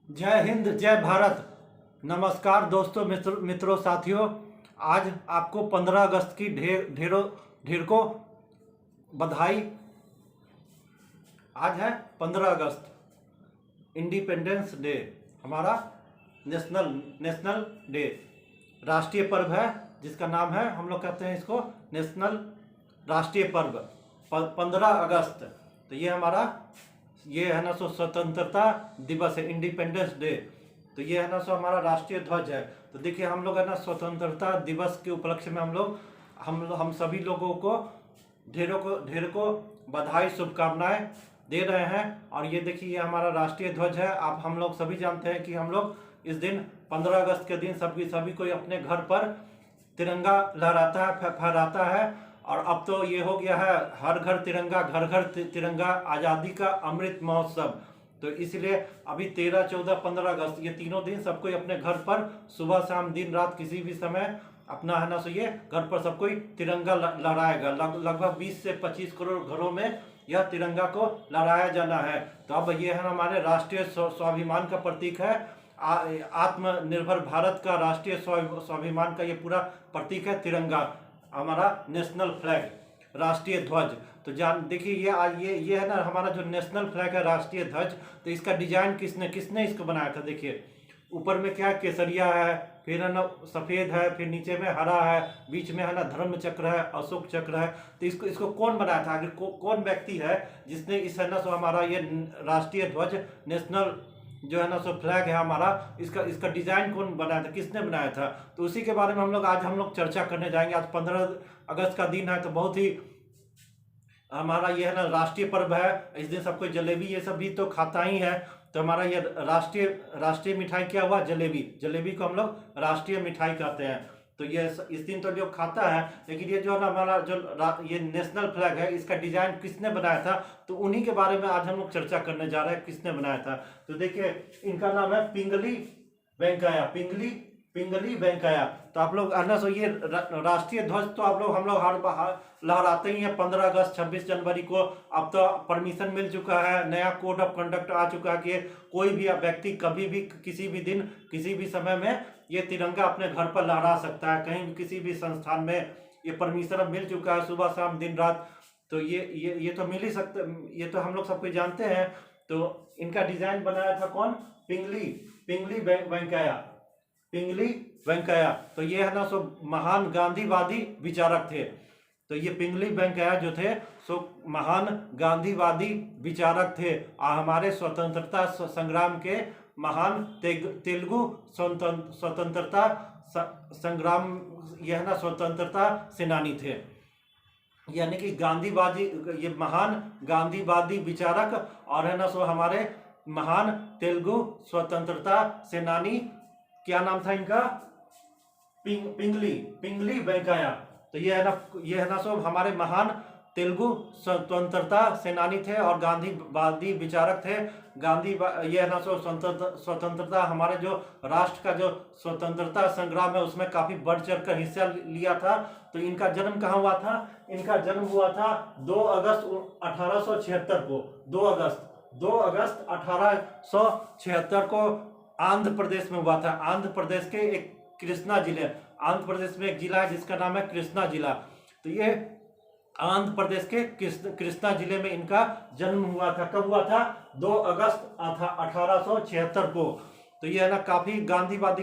जय हिंद, जय भारत। नमस्कार दोस्तों, मित्रों, साथियों। आज आपको 15 अगस्त की ढेर को बधाई। आज है 15 अगस्त, इंडिपेंडेंस डे, हमारा नेशनल डे, राष्ट्रीय पर्व है, जिसका नाम है, हम लोग कहते हैं इसको नेशनल राष्ट्रीय पर्व 15 अगस्त। तो ये हमारा ये है ना सो स्वतंत्रता दिवस है, इंडिपेंडेंस डे। तो ये है ना सो हमारा राष्ट्रीय ध्वज है। तो देखिए, हम लोग है ना स्वतंत्रता दिवस के उपलक्ष्य में हम सभी लोगों को ढेर को बधाई, शुभकामनाएं दे रहे हैं। और ये देखिए, ये हमारा राष्ट्रीय ध्वज है। आप हम लोग सभी जानते हैं कि हम लोग इस दिन 15 अगस्त के दिन सभी कोई अपने घर पर तिरंगा लहराता है, फहराता है। और अब तो ये हो गया है, हर घर तिरंगा, घर घर तिरंगा, आज़ादी का अमृत महोत्सव। तो इसलिए अभी 13, 14, 15 अगस्त ये तीनों दिन सबको अपने घर पर सुबह शाम दिन रात किसी भी समय अपना है ना सो ये घर पर सब कोई तिरंगा लहराएगा। लगभग 20 से 25 करोड़ घरों में यह तिरंगा को लहराया जाना है। तो अब ये है हमारे राष्ट्रीय स्वाभिमान का प्रतीक है। आत्मनिर्भर भारत का राष्ट्रीय स्वाभिमान का ये पूरा प्रतीक है तिरंगा, हमारा नेशनल फ्लैग, राष्ट्रीय ध्वज। तो देखिए, ये है ना हमारा जो नेशनल फ्लैग है, राष्ट्रीय ध्वज। तो इसका डिजाइन किसने इसको बनाया था? देखिए, ऊपर में क्या है, केसरिया है, फिर है ना सफेद है, फिर नीचे में हरा है, बीच में है ना धर्म चक्र है, अशोक चक्र है। तो इसको कौन बनाया था? आखिर कौन व्यक्ति है जिसने इस है ना सो हमारा ये राष्ट्रीय ध्वज, नेशनल जो है ना सो फ्लैग है हमारा, इसका डिजाइन कौन बनाया था, किसने बनाया था? तो उसी के बारे में हम लोग चर्चा करने जाएंगे। आज 15 अगस्त का दिन है, तो बहुत ही हमारा ये है ना राष्ट्रीय पर्व है। इस दिन सब कोई जलेबी ये सब भी तो खाता ही है। तो हमारा ये राष्ट्रीय मिठाई क्या हुआ? जलेबी को हम लोग राष्ट्रीय मिठाई कहते हैं। तो ये इस दिन तो लोग खाता है, लेकिन ये जो है ना हमारा ये नेशनल फ्लैग है, इसका डिजाइन किसने बनाया था? तो उन्हीं के बारे में आज हम लोग चर्चा करने जा रहे हैं, किसने बनाया था। तो देखिए, इनका नाम है पिंगली वेंकैया। तो आप लोग है ना सो ये राष्ट्रीय ध्वज तो हम लोग हर लहराते ही हैं 15 अगस्त, 26 जनवरी को। अब तो परमिशन मिल चुका है, नया कोड ऑफ कंडक्ट आ चुका है कि कोई भी व्यक्ति कभी भी, किसी भी दिन, किसी भी समय में ये तिरंगा अपने घर पर लहरा सकता है। कहीं भी किसी भी संस्थान में ये परमिशन अब मिल चुका है, सुबह शाम दिन रात। तो ये तो मिल ही सकते, ये तो हम लोग सब कुछ जानते हैं। तो इनका डिजाइन बनाया था कौन? पिंगली वेंकैया। तो ये है ना सो महान गांधीवादी विचारक थे। तो ये पिंगली वेंकैया जो थे सो महान गांधीवादी विचारक थे, और हमारे स्वतंत्रता संग्राम के महान तेलुगु स्वतंत्रता संग्राम, यह है ना स्वतंत्रता सेनानी थे। यानी कि गांधीवादी, ये महान गांधीवादी विचारक, और है ना सो हमारे महान तेलुगु स्वतंत्रता सेनानी, क्या नाम था इनका? पिंगली वेंकैया। तो ये है ना सो हमारे महान तेलुगु स्वतंत्रता सेनानी थे और गांधीवादी विचारक थे। ये है ना सो स्वतंत्रता, हमारे जो राष्ट्र का जो स्वतंत्रता संग्राम है उसमें काफी बढ़ चढ़ कर हिस्सा लिया था। तो इनका जन्म कहाँ हुआ था? इनका जन्म हुआ था 2 अगस्त 1876 को। 2 अगस्त 1876 को आंध्र प्रदेश में हुआ था। आंध्र प्रदेश के एक कृष्णा जिले, आंध्र प्रदेश में एक जिला है जिसका नाम है कृष्णा जिला। तो ये आंध्र प्रदेश के कृष्णा जिले में इनका जन्म हुआ था। कब हुआ था? 2 अगस्त 1876 को। तो ये है ना काफी गांधी जी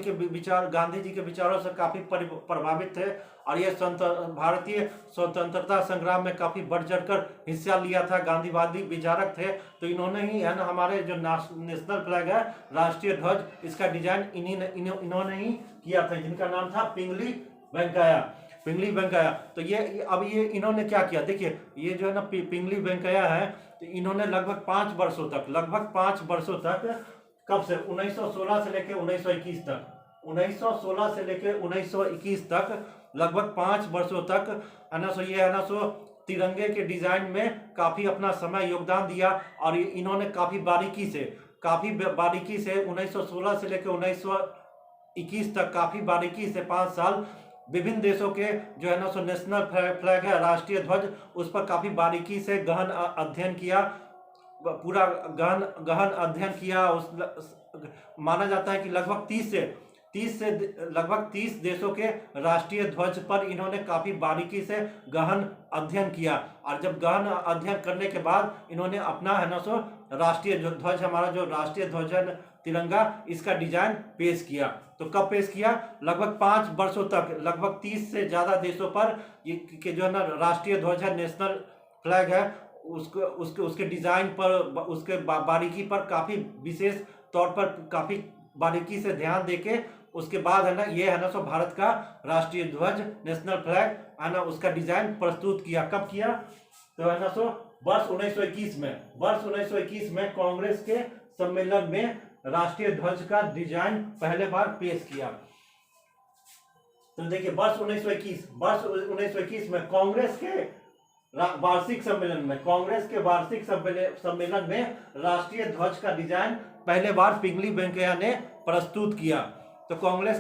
के विचारों से काफी प्रभावित थे, और ये भारतीय स्वतंत्रता संग्राम में काफी बढ़ चढ़कर हिस्सा लिया था, गांधीवादी विचारक थे। तो इन्होंने ही है ना हमारे जो नेशनल फ्लैग है, राष्ट्रीय ध्वज, इसका डिजाइन इन्होंने ही किया था, जिनका नाम था पिंगली वेंकैया। तो ये इन्होंने क्या किया? देखिए, ये जो है ना पिंगली वेंकैया है, तो इन्होंने लगभग 5 वर्षों तक, कब से? 1916 से लेकर 1921 तक, लगभग 5 वर्षों तक है ना सो ये है ना सो तिरंगे के डिजाइन में काफी अपना समय योगदान दिया। और इन्होंने काफी बारीकी से 1916 से लेकर 1921 तक काफी बारीकी से 5 साल विभिन्न देशों के जो है ना सो नेशनल फ्लैग है, राष्ट्रीय ध्वज, उस पर काफी बारीकी से गहन अध्ययन किया, पूरा गहन अध्ययन किया, उस माना जाता है कि लगभग 30 देशों के राष्ट्रीय ध्वज पर इन्होंने काफी बारीकी से गहन अध्ययन किया, और जब गहन अध्ययन करने के बाद इन्होंने अपना है ना सो राष्ट्रीय ध्वज, हमारा जो राष्ट्रीय ध्वज है तिरंगा, इसका डिजाइन पेश किया। तो कब पेश किया? लगभग 5 वर्षों तक लगभग 30 से ज्यादा देशों पर ये के जो है ना राष्ट्रीय ध्वज है, नेशनल फ्लैग है, उसके डिजाइन पर, उसके बारीकी पर काफी विशेष तौर पर काफी बारीकी से ध्यान देके उसके बाद है ना ये है ना सो भारत का राष्ट्रीय ध्वज, नेशनल फ्लैग है ना, उसका डिजाइन प्रस्तुत किया। कब किया? तो है ना सो वर्ष 1921 में कांग्रेस के सम्मेलन में राष्ट्रीय ध्वज का डिजाइन पहले बार पेश किया। तो देखिए वर्ष 1921 में कांग्रेस के वार्षिक सम्मेलन में राष्ट्रीय ध्वज का डिजाइन पहले बार पिंगली वेंकैया ने प्रस्तुत किया। तो कांग्रेस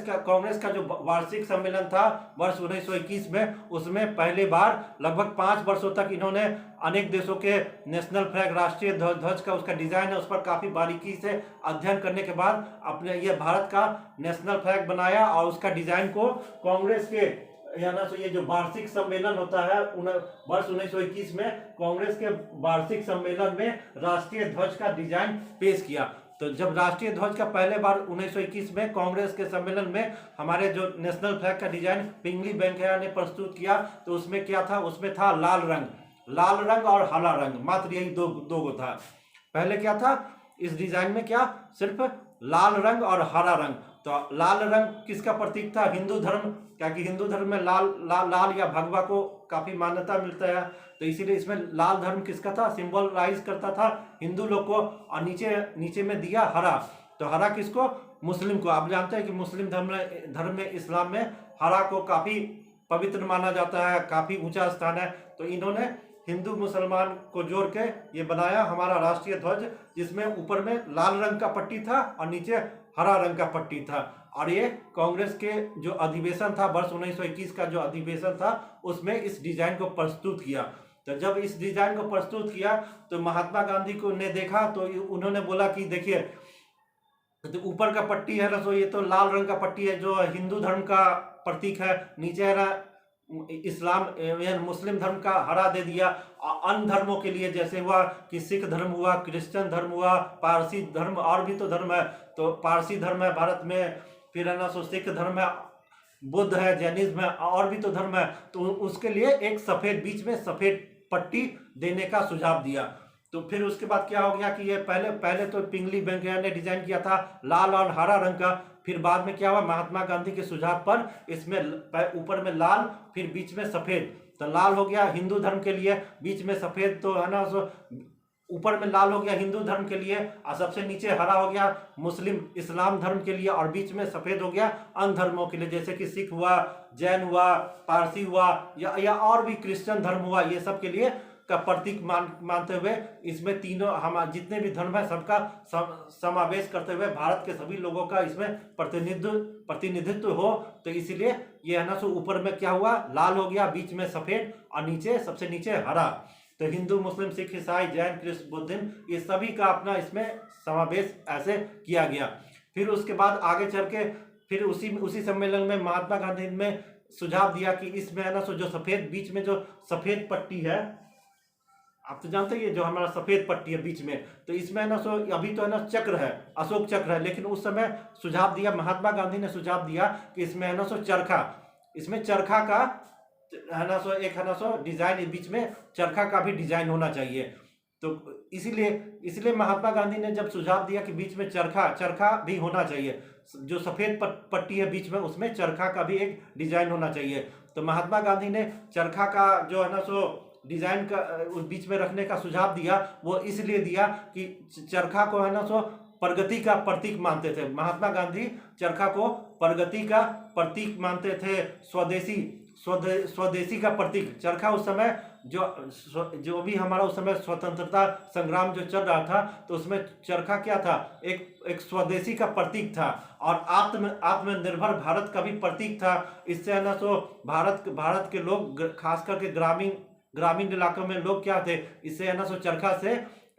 का जो वार्षिक सम्मेलन था वर्ष 1921 में, उसमें पहले बार लगभग 5 वर्षों तक इन्होंने अनेक देशों के नेशनल फ्लैग, राष्ट्रीय ध्वज का उसका डिजाइन है, उस पर काफी बारीकी से अध्ययन करने के बाद अपने ये भारत का नेशनल फ्लैग बनाया, और उसका डिजाइन को कांग्रेस के या ना, तो ये जो वार्षिक सम्मेलन होता है वर्ष 1921 में कांग्रेस के वार्षिक सम्मेलन में राष्ट्रीय ध्वज का डिजाइन पेश किया। तो जब राष्ट्रीय ध्वज का पहले बार 1921 में कांग्रेस के सम्मेलन में हमारे जो नेशनल फ्लैग का डिजाइन पिंगली वेंकैया ने प्रस्तुत किया, तो उसमें क्या था? उसमें था लाल रंग और हरा रंग, मात्र यही दो था। पहले क्या था इस डिजाइन में? क्या सिर्फ लाल रंग और हरा रंग। तो लाल रंग किसका प्रतीक था? हिंदू धर्म, क्या कि हिंदू धर्म में लाल या भगवा को काफी मान्यता मिलता है, तो इसीलिए इसमें लाल धर्म किसका था? सिंबलाइज करता था हिंदू लोग को। और नीचे में दिया हरा, तो हरा किसको? मुस्लिम को। आप जानते हैं कि मुस्लिम धर्म में, इस्लाम में हरा को काफी पवित्र माना जाता है, काफी ऊंचा स्थान है। तो इन्होंने हिंदू मुसलमान को जोड़ के ये बनाया हमारा राष्ट्रीय ध्वज, जिसमें ऊपर में लाल रंग का पट्टी था और नीचे हरा रंग का पट्टी था। और ये कांग्रेस के जो अधिवेशन था वर्ष 1921 का जो अधिवेशन था, उसमें इस डिजाइन को प्रस्तुत किया। तो जब इस डिजाइन को प्रस्तुत किया तो महात्मा गांधी को ने देखा, तो उन्होंने बोला कि देखिए, तो ऊपर का पट्टी है ना, तो ये तो लाल रंग का पट्टी है जो हिंदू धर्म का प्रतीक है, नीचे है ना इस्लाम या मुस्लिम धर्म का हरा दे दिया। अन्य धर्मों के लिए जैसे हुआ कि सिख धर्म हुआ, क्रिश्चियन धर्म हुआ, पारसी धर्म, और भी तो धर्म है, तो पारसी धर्म है भारत में, फिर है ना सो सिख धर्म है, बुद्ध है, जैनिज्म है, और भी तो धर्म है। तो उसके लिए एक सफेद, बीच में सफेद पट्टी देने का सुझाव दिया। तो फिर उसके बाद क्या हो गया कि ये पहले तो पिंगली वेंकैया ने डिजाइन किया था लाल और हरा रंग का, फिर बाद में क्या हुआ, महात्मा गांधी के सुझाव पर इसमें ऊपर में लाल, फिर बीच में सफेद। तो लाल हो गया हिंदू धर्म के लिए, बीच में सफेद, तो है ना सो ऊपर में लाल हो गया हिंदू धर्म के लिए, और सबसे नीचे हरा हो गया मुस्लिम इस्लाम धर्म के लिए, और बीच में सफेद हो गया अन्य धर्मों के लिए, जैसे कि सिख हुआ, जैन हुआ, पारसी हुआ, या और भी क्रिश्चियन धर्म हुआ। ये सब के लिए का प्रतीक मानते हुए इसमें तीनों हम जितने भी धर्म है सबका समावेश करते हुए भारत के सभी लोगों का इसमें प्रतिनिधित्व हो। तो इसीलिए ये है ना सो ऊपर में क्या हुआ, लाल हो गया, बीच में सफेद, और नीचे सबसे नीचे हरा। तो हिंदू, मुस्लिम, सिख, ईसाई, जैन, क्रिश्चियन, बुद्धिज्म, ये सभी का अपना इसमें समावेश ऐसे किया गया। फिर उसके बाद आगे चल के फिर उसी सम्मेलन में महात्मा गांधी ने सुझाव दिया कि इसमें है ना सो जो सफेद, बीच में जो सफेद पट्टी है, आप तो जानते हैं जो हमारा सफेद पट्टी है बीच में, तो इसमें है ना सो अभी तो है ना चक्र है, अशोक चक्र है, लेकिन उस समय सुझाव दिया, महात्मा गांधी ने सुझाव दिया कि इसमें है ना सो चरखा, इसमें चरखा का है ना सो एक है ना सो डिजाइन, बीच में चरखा का भी डिजाइन होना चाहिए। तो इसलिए महात्मा गांधी ने जब सुझाव दिया कि बीच में चरखा भी होना चाहिए, जो सफेद पट्टी है बीच में, उसमें चरखा का भी एक डिजाइन होना चाहिए। तो महात्मा गांधी ने चरखा का जो है ना सो डिजाइन का उस बीच में रखने का सुझाव दिया, वो इसलिए दिया कि चरखा को है ना सो प्रगति का प्रतीक मानते थे। महात्मा गांधी चरखा को प्रगति का प्रतीक मानते थे, स्वदेशी का प्रतीक। चरखा उस समय जो भी हमारा उस समय स्वतंत्रता संग्राम जो चल रहा था, तो उसमें चरखा क्या था, एक स्वदेशी का प्रतीक था, और आत्मनिर्भर भारत का भी प्रतीक था। इससे है ना सो भारत के लोग, खास करके ग्रामीण इलाकों में लोग क्या थे, इससे है ना सो चरखा से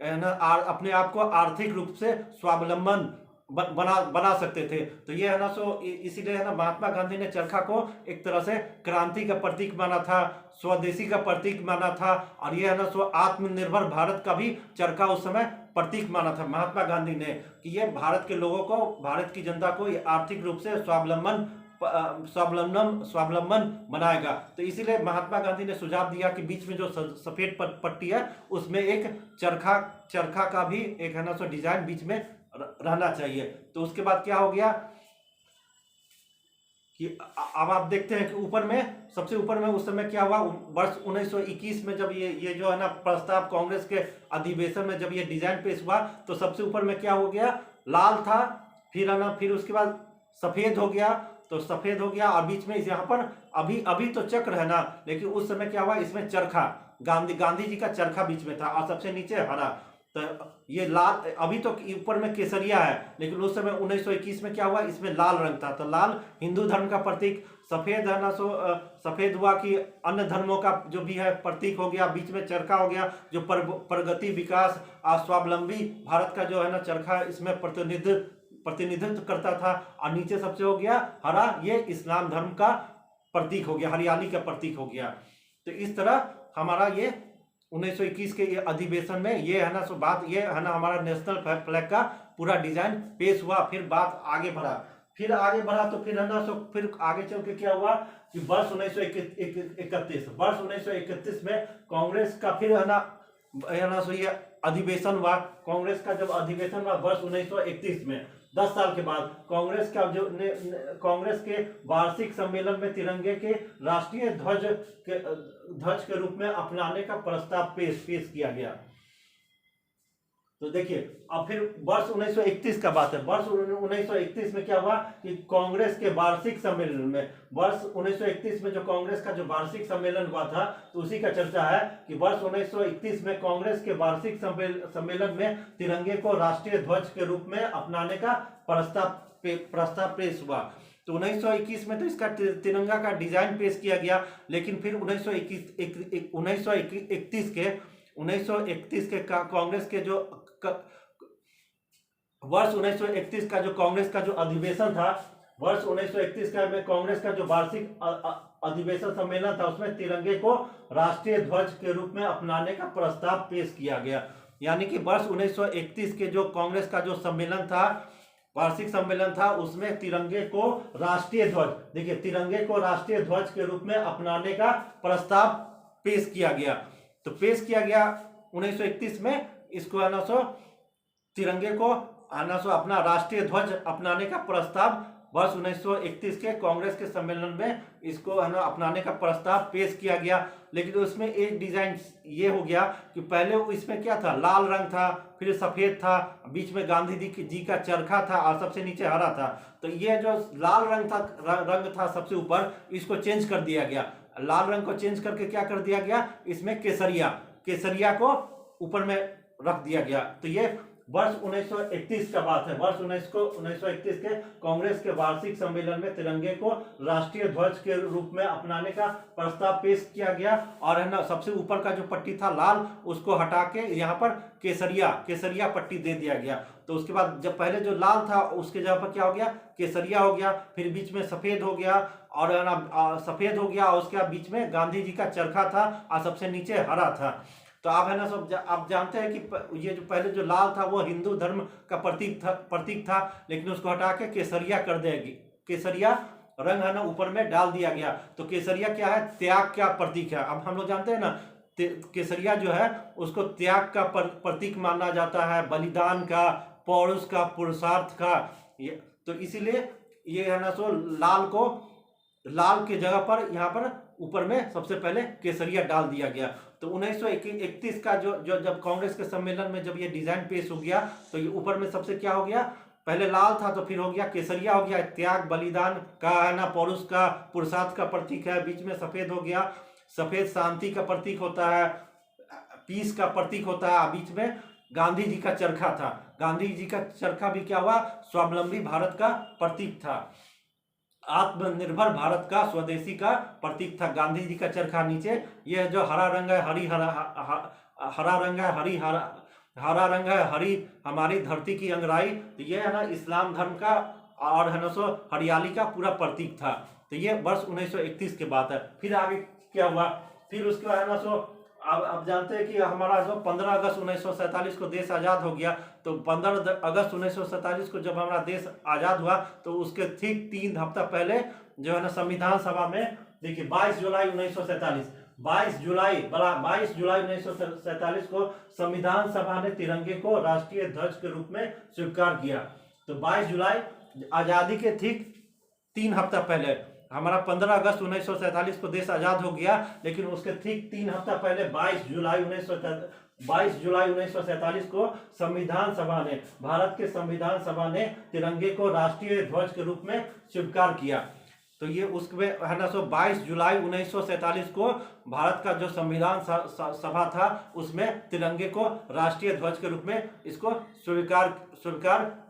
है ना अपने आप को आर्थिक रूप से स्वावलंबन बना सकते थे। तो ये है ना सो इसीलिए है ना महात्मा गांधी ने चरखा को एक तरह से क्रांति का प्रतीक माना था, स्वदेशी का प्रतीक माना था, और ये है ना सो आत्मनिर्भर भारत का भी चरखा उस समय प्रतीक माना था महात्मा गांधी ने, कि ये भारत के लोगों को, भारत की जनता को ये आर्थिक रूप से स्वावलंबन बनाएगा। तो इसीलिए महात्मा गांधी ने सुझाव दिया कि बीच में जो सफेद पट्टी है उसमें एक चरखा का भी एक है ना सो डिजाइन बीच में रहना चाहिए। तो उसके बाद क्या हो गया कि अब आप देखते हैं कि ऊपर में, सबसे ऊपर में उस समय क्या हुआ, वर्ष 1921 में जब ये जो है ना प्रस्ताव कांग्रेस के अधिवेशन में जब ये डिजाइन पेश हुआ, तो सबसे ऊपर में क्या हो गया, लाल था, फिर है ना, फिर उसके बाद सफेद हो गया, तो सफेद हो गया, और बीच में यहाँ पर अभी तो चक्र है ना, लेकिन उस समय क्या हुआ, इसमें चरखा, गांधी जी का चरखा बीच में था, और सबसे नीचे हरा। तो ये लाल, अभी तो ऊपर में केसरिया है, लेकिन उस समय 1921 में क्या हुआ, इसमें लाल रंग था। तो लाल हिंदू धर्म का प्रतीक, सफेद है ना सो सफेद हुआ कि अन्य धर्मों का जो भी है प्रतीक हो गया, बीच में चरखा हो गया जो प्रगति, विकास और स्वावलंबी भारत का जो है ना चरखा इसमें प्रतिनिधित्व करता था, और नीचे सबसे हो गया हरा, ये इस्लाम धर्म का प्रतीक हो गया, हरियाली का प्रतीक हो गया। तो इस तरह हमारा ये 1921 के ये अधिवेशन में ये है ना सो बात, ये है ना हमारा नेशनल फ्लैग का पूरा डिजाइन पेश हुआ। फिर बात आगे बढ़ा, तो फिर है ना सो फिर आगे चल के क्या हुआ कि वर्ष 1931 में कांग्रेस का फिर है ना सो ये अधिवेशन हुआ। कांग्रेस का जब अधिवेशन हुआ वर्ष 1931 में, 10 साल के बाद, कांग्रेस का जो कांग्रेस के वार्षिक सम्मेलन में तिरंगे के राष्ट्रीय ध्वज के रूप में अपनाने का प्रस्ताव पेश किया गया। तो देखिए, अब फिर वर्ष 1931 का बात है। वर्ष 1931 में क्या हुआ कि कांग्रेस के वार्षिक सम्मेलन में, वर्ष 1931 में जो कांग्रेस का जो वार्षिक सम्मेलन हुआ था, तो उसी का चर्चा है कि वर्ष 1931 में कांग्रेस के वार्षिक सम्मेलन में तिरंगे को राष्ट्रीय ध्वज के रूप में अपनाने का प्रस्ताव पेश हुआ। तो 1921 में तो इसका तिरंगा का डिजाइन पेश किया गया, लेकिन फिर 1931 के कांग्रेस के जो वर्ष 1931 का जो कांग्रेस का जो अधिवेशन था, वर्ष 1931 का में कांग्रेस का जो वार्षिक अधिवेशन सम्मेलन था, उसमें तिरंगे को राष्ट्रीय ध्वज के रूप में अपनाने का प्रस्ताव पेश किया गया। यानी कि वर्ष 1931 के जो कांग्रेस का जो सम्मेलन था, वार्षिक सम्मेलन था, उसमें तिरंगे को राष्ट्रीय ध्वज, देखिए तिरंगे को राष्ट्रीय ध्वज के रूप में अपनाने का प्रस्ताव पेश किया गया। तो पेश किया गया 1931 में, इसको है ना सो तिरंगे को आना सो अपना राष्ट्रीय ध्वज अपनाने का प्रस्ताव वर्ष 1931 के कांग्रेस के सम्मेलन में इसको है ना अपनाने का प्रस्ताव पेश किया गया। लेकिन उसमें एक डिजाइन ये हो गया कि पहले इसमें क्या था, लाल रंग था, फिर सफेद था, बीच में गांधी जी का चरखा था, और सबसे नीचे हरा था। तो ये जो लाल रंग था सबसे ऊपर, इसको चेंज कर दिया गया। लाल रंग को चेंज करके क्या कर दिया गया, इसमें केसरिया को ऊपर में रख दिया गया। तो ये वर्ष 1931 का बात है। वर्ष 1931 के कांग्रेस के वार्षिक सम्मेलन में तिरंगे को राष्ट्रीय ध्वज के रूप में अपनाने का प्रस्ताव पेश किया गया, और है ना सबसे ऊपर का जो पट्टी था लाल, उसको हटा के यहाँ पर केसरिया पट्टी दे दिया गया। तो उसके बाद जब पहले जो लाल था उसके जगह पर क्या हो गया, केसरिया हो गया, फिर बीच में सफेद हो गया, और है ना सफेद हो गया, और उसके बाद बीच में गांधी जी का चरखा था, और सबसे नीचे हरा था। तो आप है ना सब आप जानते हैं कि ये जो पहले जो लाल था वो हिंदू धर्म का प्रतीक था, लेकिन उसको हटा के केसरिया कर देगी, केसरिया रंग है ना ऊपर में डाल दिया गया। तो केसरिया क्या है, त्याग का प्रतीक है। अब हम लोग जानते हैं ना केसरिया जो है उसको त्याग का प्रतीक माना जाता है, बलिदान का, पौरुष का, पुरुषार्थ का। तो इसीलिए ये है ना सो लाल के जगह पर यहाँ पर ऊपर में सबसे पहले केसरिया डाल दिया गया। तो 1931 का जो जब कांग्रेस के सम्मेलन में जब ये डिजाइन पेश हो गया, तो ये ऊपर में सबसे क्या हो गया, पहले लाल था तो फिर हो गया केसरिया हो गया, त्याग बलिदान का है ना, पौरुष का, पुरुषार्थ का प्रतीक है। बीच में सफेद हो गया, सफेद शांति का प्रतीक होता है, पीस का प्रतीक होता है। बीच में गांधी जी का चरखा था, गांधी जी का चरखा भी क्या हुआ, स्वावलंबी भारत का प्रतीक था, आत्मनिर्भर भारत का, स्वदेशी का प्रतीक था गांधी जी का चरखा। नीचे यह जो हरा रंग है, हरा रंग है, हरा रंग है हरी हमारी धरती की अंगराई, तो ये है ना इस्लाम धर्म का और है ना सो हरियाली का पूरा प्रतीक था। तो ये वर्ष 1931 की बात है। फिर आगे क्या हुआ, फिर उसके बाद है ना सो अब जानते हैं कि हमारा जो 15 अगस्त 1947 को देश आज़ाद हो गया। तो 15 अगस्त 1947 को जब हमारा देश आज़ाद हुआ तो उसके ठीक 3 हफ्ता पहले जो है ना संविधान सभा में देखिए 22 जुलाई 1947 22 जुलाई 1947 को संविधान सभा ने तिरंगे को राष्ट्रीय ध्वज के रूप में स्वीकार किया। तो 22 जुलाई आज़ादी के ठीक 3 हफ्ता पहले, हमारा 15 अगस्त 1947 को देश आज़ाद हो गया, लेकिन उसके ठीक 3 हफ्ता पहले 22 जुलाई 1947 को संविधान सभा ने, भारत के संविधान सभा ने तिरंगे को राष्ट्रीय ध्वज के रूप में स्वीकार किया। तो ये उसमें है ना सो 22 जुलाई 1947 को भारत का जो संविधान सभा था उसमें तिरंगे को राष्ट्रीय ध्वज के रूप में इसको स्वीकार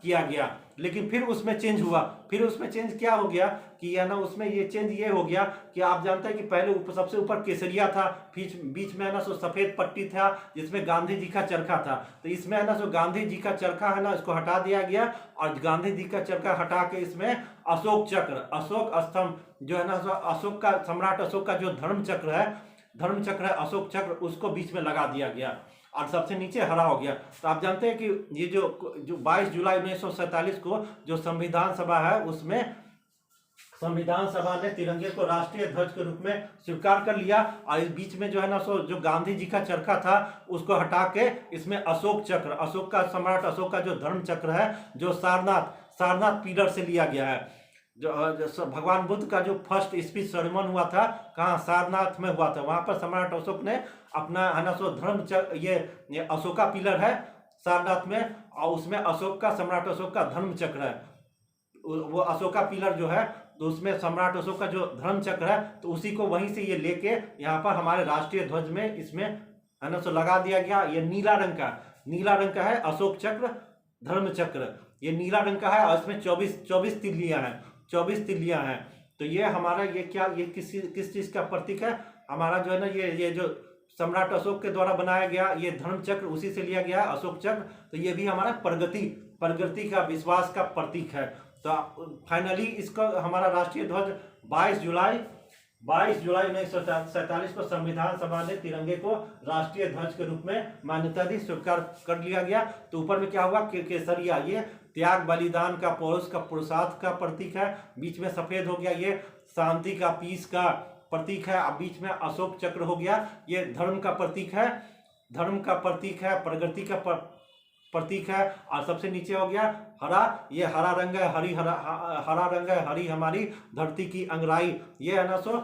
किया गया। लेकिन फिर उसमें चेंज हुआ। फिर उसमें चेंज क्या हो गया कि है ना उसमें ये चेंज ये हो गया कि आप जानते हैं कि पहले सबसे ऊपर केसरिया था, बीच में है ना सो सफेद पट्टी था जिसमें गांधी जी का चरखा था। तो इसमें है ना सो गांधी जी का चरखा है ना इसको हटा दिया गया और गांधी जी का चरखा हटा के इसमें अशोक चक्र, अशोक स्तंभ जो है ना सो अशोक का, सम्राट अशोक का जो धर्म चक्र है अशोक चक्र, उसको बीच में लगा दिया गया और सबसे नीचे हरा हो गया। तो आप जानते हैं कि ये जो 22 जुलाई 1947 को जो संविधान सभा है उसमें संविधान सभा ने तिरंगे को राष्ट्रीय ध्वज के रूप में स्वीकार कर लिया और इस बीच में जो है ना सो जो गांधी जी का चरखा था उसको हटा के इसमें अशोक चक्र, अशोक का, सम्राट अशोक का जो धर्म चक्र है जो सारनाथ पीलर से लिया गया है। जो भगवान बुद्ध का जो फर्स्ट स्पीच सेरेमन हुआ था कहाँ, सारनाथ में हुआ था, वहां पर सम्राट अशोक ने अपना है ना सो धर्म चक्र, ये अशोका पिलर है सारनाथ में और उसमें अशोक का, सम्राट अशोक का धर्म चक्र है। वो अशोका पिलर जो है तो उसमें सम्राट अशोक का जो धर्म चक्र है तो उसी को वहीं से ये लेके यहाँ पर हमारे राष्ट्रीय ध्वज में इसमें है ना सो लगा दिया गया। ये नीला रंग का है अशोक चक्र, धर्म चक्र, ये नीला रंग का है और इसमें 24 तिल्लियां हैं। तो ये हमारा ये क्या, ये किस चीज का प्रतीक है, हमारा जो है ना ये जो सम्राट अशोक के द्वारा बनाया गया ये धर्म चक्र उसी से लिया गया है अशोक चक्र। तो ये भी हमारा प्रगति का, विश्वास का प्रतीक है। तो फाइनली इसका हमारा राष्ट्रीय ध्वज 22 जुलाई 1947 को संविधान सभा ने तिरंगे को राष्ट्रीय ध्वज के रूप में मान्यता दी, स्वीकार कर लिया गया। तो ऊपर में क्या हुआ, केसरिया, ये त्याग बलिदान का, पौरुष का, पुरुषार्थ का प्रतीक है। बीच में सफेद हो गया, ये शांति का, पीस का प्रतीक है। अब बीच में अशोक चक्र हो गया, ये धर्म का प्रतीक है, प्रगति का प्रतीक है। और सबसे नीचे हो गया हरा, ये हरा रंग है, हरा रंग है हरी हमारी धरती की अंगराई, ये है ना सो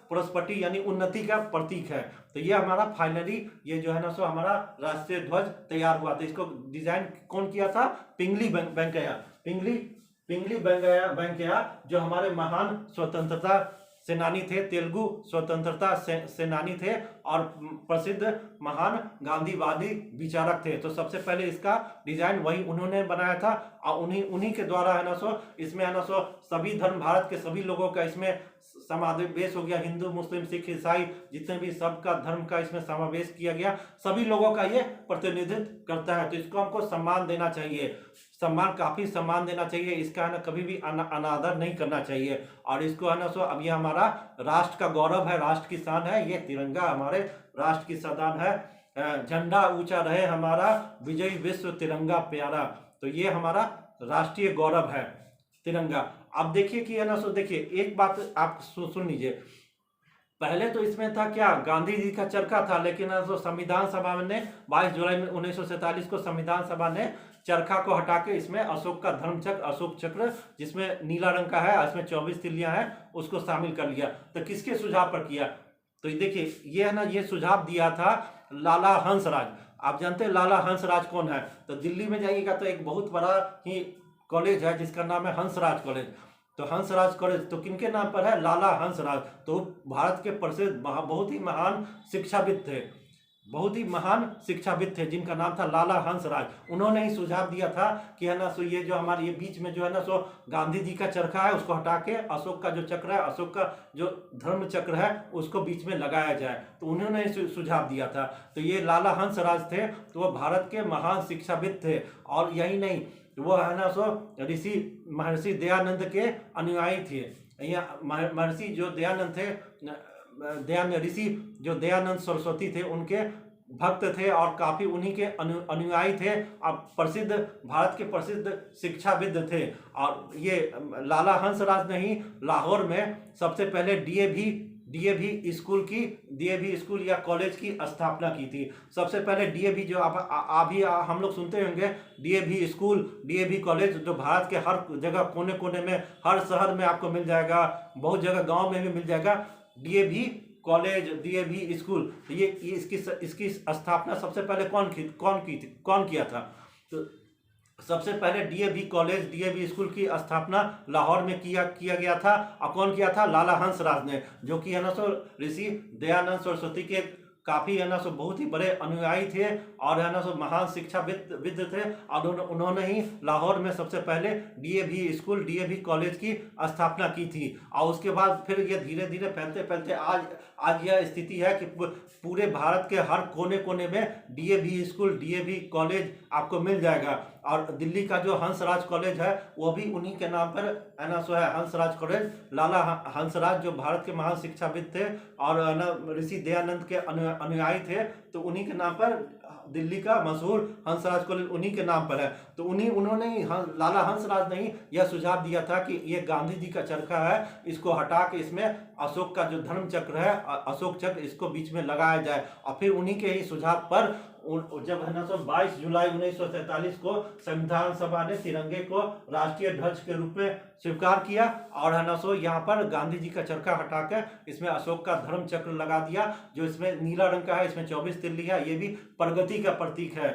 पुरस्पट्टी यानी उन्नति का प्रतीक है। तो ये हमारा फाइनली ये जो है ना सो हमारा राष्ट्रीय ध्वज तैयार हुआ। तो इसको डिजाइन कौन किया था, पिंगली वेंकैया जो हमारे महान स्वतंत्रता सेनानी थे, तेलुगु स्वतंत्रता सेनानी थे और प्रसिद्ध महान गांधीवादी विचारक थे। तो सबसे पहले इसका डिजाइन वही उन्होंने बनाया था और उन्हीं के द्वारा है ना सो इसमें है ना सो सभी धर्म, भारत के सभी लोगों का इसमें समावेश हो गया, हिंदू मुस्लिम सिख ईसाई जितने भी सबका धर्म का इसमें समावेश किया गया, सभी लोगों का ये प्रतिनिधित्व करता है। तो इसको हमको सम्मान देना चाहिए, काफी सम्मान देना चाहिए, इसका है ना कभी भी अनादर नहीं करना चाहिए। और इसको है ना सो अब ये हमारा राष्ट्र का गौरव है, राष्ट्र की शान है, ये तिरंगा हमारे राष्ट्र की शान है। झंडा ऊंचा रहे हमारा, विजयी विश्व तिरंगा प्यारा। तो ये हमारा राष्ट्रीय गौरव है तिरंगा। अब देखिए कि है ना सो देखिए एक बात आप सुन लीजिए, पहले तो इसमें था क्या, गांधी जी का चरखा था, लेकिन तो संविधान सभा ने 22 जुलाई 1947 को संविधान सभा ने चरखा को हटा के इसमें अशोक का धर्म चक्र, अशोक चक्र जिसमें नीला रंग का है, इसमें 24 तिल्लियां हैं, उसको शामिल कर लिया। तो किसके सुझाव पर किया, तो देखिए ये है ना, ये सुझाव दिया था लाला हंसराज। आप जानते हैं लाला हंसराज कौन है, तो दिल्ली में जाइएगा तो एक बहुत बड़ा ही कॉलेज है जिसका नाम है हंसराज कॉलेज। तो हंसराज कॉलेज तो किनके नाम पर है, लाला हंसराज। तो भारत के प्रसिद्ध बहुत ही महान शिक्षाविद थे, बहुत ही महान शिक्षाविद थे जिनका नाम था लाला हंसराज। उन्होंने ही सुझाव दिया था कि है ना सो ये जो हमारे ये बीच में जो है ना सो गांधी जी का चरखा है उसको हटा के अशोक का जो चक्र है, अशोक का जो धर्म चक्र है उसको बीच में लगाया जाए। तो उन्होंने सुझाव दिया था। तो ये लाला हंसराज थे, तो वो भारत के महान शिक्षाविद थे। और यही नहीं, वो है ना सो ऋषि महर्षि दयानंद के अनुयायी थे। महर्षि जो दयानंद थे, ऋषि जो दयानंद सरस्वती थे उनके भक्त थे और काफी उन्हीं के अनुयायी थे। अब प्रसिद्ध, भारत के प्रसिद्ध शिक्षाविद थे। और ये लाला हंसराज ने ही लाहौर में सबसे पहले डीएवी स्कूल या कॉलेज की स्थापना की थी। सबसे पहले डीएवी जो अभी हम लोग सुनते होंगे, डीएवी स्कूल, डीएवी कॉलेज, जो भारत के हर जगह कोने कोने में, हर शहर में आपको मिल जाएगा, बहुत जगह गांव में भी मिल जाएगा डीएवी कॉलेज, डीएवी स्कूल। तो ये इसकी स्थापना सबसे पहले कौन किया था? तो सबसे पहले डीएवी कॉलेज, डीएवी स्कूल की स्थापना लाहौर में किया गया था। और कौन किया था? लाला हंसराज ने, जो कि है ना सो ऋषि दयानंद सरस्वती के काफी है ना सो बहुत ही बड़े अनुयायी थे और है ना सो महान शिक्षाविद थे। और उन्होंने ही लाहौर में सबसे पहले डीएवी स्कूल, डीएवी कॉलेज की स्थापना की थी। और उसके बाद फिर ये धीरे धीरे फैलते फैलते आज यह स्थिति है कि पूरे भारत के हर कोने कोने में डीएवी स्कूल, डीएवी कॉलेज आपको मिल जाएगा। और दिल्ली का जो हंसराज कॉलेज है वो भी उन्हीं के नाम पर है ना सो है, हंसराज कॉलेज। लाला हंसराज जो भारत के महान शिक्षाविद थे और ऋषि दयानंद के अनुयायी थे, तो उन्हीं के नाम पर दिल्ली का मशहूर हंसराज कॉलेज उन्हीं के नाम पर है। तो उन्होंने ही लाला हंसराज ने ही यह सुझाव दिया था कि ये गांधी जी का चरखा है, इसको हटा के इसमें अशोक का जो धर्म चक्र है, अशोक चक्र, इसको बीच में लगाया जाए। और फिर उन्हीं के ही सुझाव पर जब है ना सो 22 जुलाई 1947 को संविधान सभा ने तिरंगे को राष्ट्रीय ध्वज के रूप में स्वीकार किया और है ना सो यहाँ पर गांधी जी का चरखा हटाकर इसमें अशोक का धर्म चक्र लगा दिया, जो इसमें नीला रंग का है, इसमें 24 तिल्ली है। ये भी प्रगति का प्रतीक है,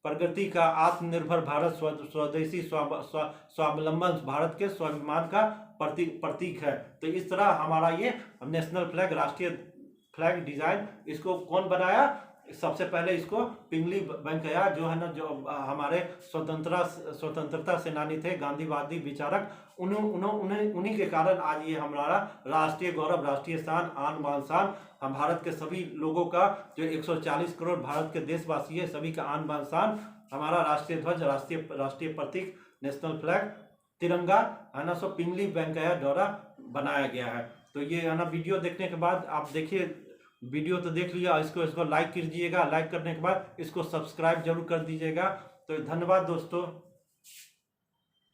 प्रगति का, आत्मनिर्भर भारत, स्वदेशी स्वावलंबन, भारत के स्वाभिमान का प्रतीक है। तो इस तरह हमारा ये नेशनल फ्लैग, राष्ट्रीय फ्लैग डिजाइन, इसको कौन बनाया? सबसे पहले इसको पिंगली वेंकैया, जो है ना, जो हमारे स्वतंत्रता सेनानी थे, गांधीवादी विचारक, उन्हीं के कारण आज ये हमारा राष्ट्रीय गौरव, राष्ट्रीय शान, आन बान शान, हम भारत के सभी लोगों का, जो 140 करोड़ भारत के देशवासी है, सभी का आन बान शान, हमारा राष्ट्रीय ध्वज, राष्ट्रीय प्रतीक, नेशनल फ्लैग, तिरंगा है ना सो पिंगली वेंकैया द्वारा बनाया गया है। तो ये है ना, वीडियो देखने के बाद आप देखिए, वीडियो तो देख लिया, इसको लाइक कीजिएगा, लाइक करने के बाद इसको सब्सक्राइब जरूर कर दीजिएगा। तो धन्यवाद दोस्तों।